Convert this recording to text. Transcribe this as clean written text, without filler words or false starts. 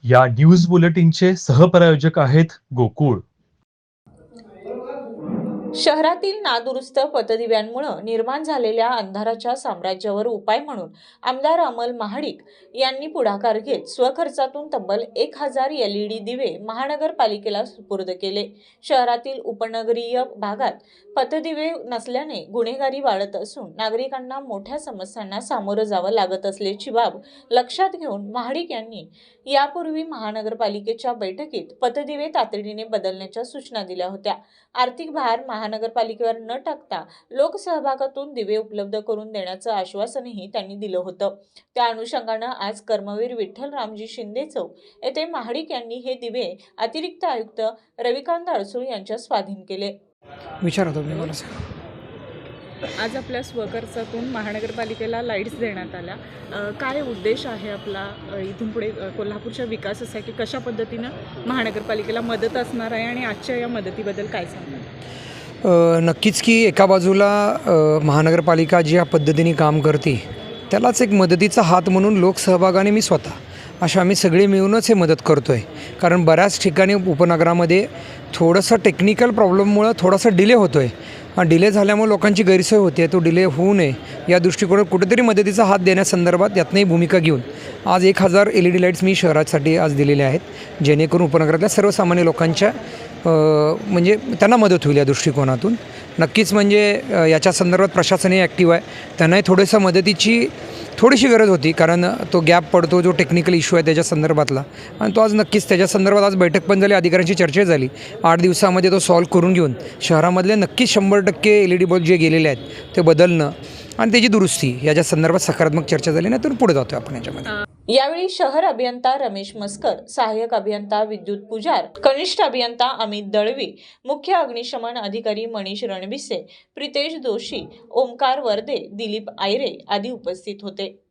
या न्यूज बुलेटिनचे सहप्रायोजक आहेत गोकुळ. शहरातील नादुरुस्त पथदिव्यांमुळे निर्माण झालेल्या अंधाराच्या साम्राज्यावर उपाय म्हणून आमदार अमल महाडिक यांनी पुढाकार घेत स्वखर्चातून तब्बल 1000 LED दिवे महानगरपालिकेला सुपूर्द केले. शहरातील उपनगरीय भागात पथदिवे नसल्याने गुन्हेगारी वाढत असून नागरिकांना मोठ्या समस्यांना सामोरं जावं लागत असल्याची बाब लक्षात घेऊन महाडिक यांनी यापूर्वी महानगरपालिकेच्या बैठकीत पथदिवे तातडीने बदलण्याच्या सूचना दिल्या होत्या. आर्थिक भार महानगरपालिकेवर न टाकता लोकसहभागातून दिवे उपलब्ध करून देण्याचं आश्वासनही त्यांनी दिलं होतं. त्या अनुषंगानं आज कर्मवीर विठ्ठल रामजी शिंदे चौक येथे महाडिक यांनी हे दिवे अतिरिक्त आयुक्त रविकांत अडसूळ यांच्या स्वाधीन केले. विचारा तुम्ही मला. आज आपल्या स्वखर्चातून महानगरपालिकेला लाईट्स देण्यात आल्या. काय उद्देश आहे आपला इथून पुढे कोल्हापूरच्या विकासासाठी कशा पद्धतीनं महानगरपालिकेला मदत असणार आहे आणि आजच्या या मदतीबद्दल काय सांगणार? नक्कीच की एका बाजूला महानगरपालिका जी या पद्धतीने काम करते त्यालाच एक मदतीचा हात म्हणून लोकसहभागाने मी स्वतः अशा आम्ही सगळे मिळूनच हे मदत करतो आहे. कारण बऱ्याच ठिकाणी उपनगरामध्ये थोडंसं टेक्निकल प्रॉब्लेममुळं थोडासा डिले होतो आहे. डिले झाल्यामुळे लोकांची गैरसोय होते. तो डिले होऊ नये या दृष्टिकोनात कुठेतरी मदतीचा हात देण्यासंदर्भात यातनंही भूमिका घेऊन आज 1000 LED लाईट्स मी शहरासाठी आज दिलेल्या आहेत, जेणेकरून उपनगरातल्या सर्वसामान्य लोकांच्या म्हणजे त्यांना मदत होईल या दृष्टिकोनातून. नक्कीच म्हणजे याच्या संदर्भात प्रशासनही ॲक्टिव्ह आहे. त्यांनाही थोडंसं मदतीची थोडीशी गरज होती, कारण तो गॅप पडतो जो टेक्निकल इश्यू आहे त्याच्या संदर्भातला, आणि तो आज नक्कीच त्याच्या संदर्भात आज बैठक पण झाली, अधिकाऱ्यांची चर्चा झाली. 8 दिवसामध्ये तो सॉल्व्ह करून घेऊन शहरामधले नक्कीच 100% LED बल्ब जे गेलेले आहेत ते बदलणं आणि त्याची दुरुस्ती याच्या संदर्भात सकारात्मक चर्चा झाली. नाही तर पुढे जातो आपण याच्यामध्ये. यावेळी शहर अभियंता रमेश मस्कर, सहाय्यक अभियंता विद्युत पुजार, कनिष्ठ अभियंता अमित दळवी, मुख्य अग्निशमन अधिकारी मनीष रणबिसे, प्रितेश जोशी, ओमकार वर्दे, दिलीप आयरे आदी उपस्थित होते.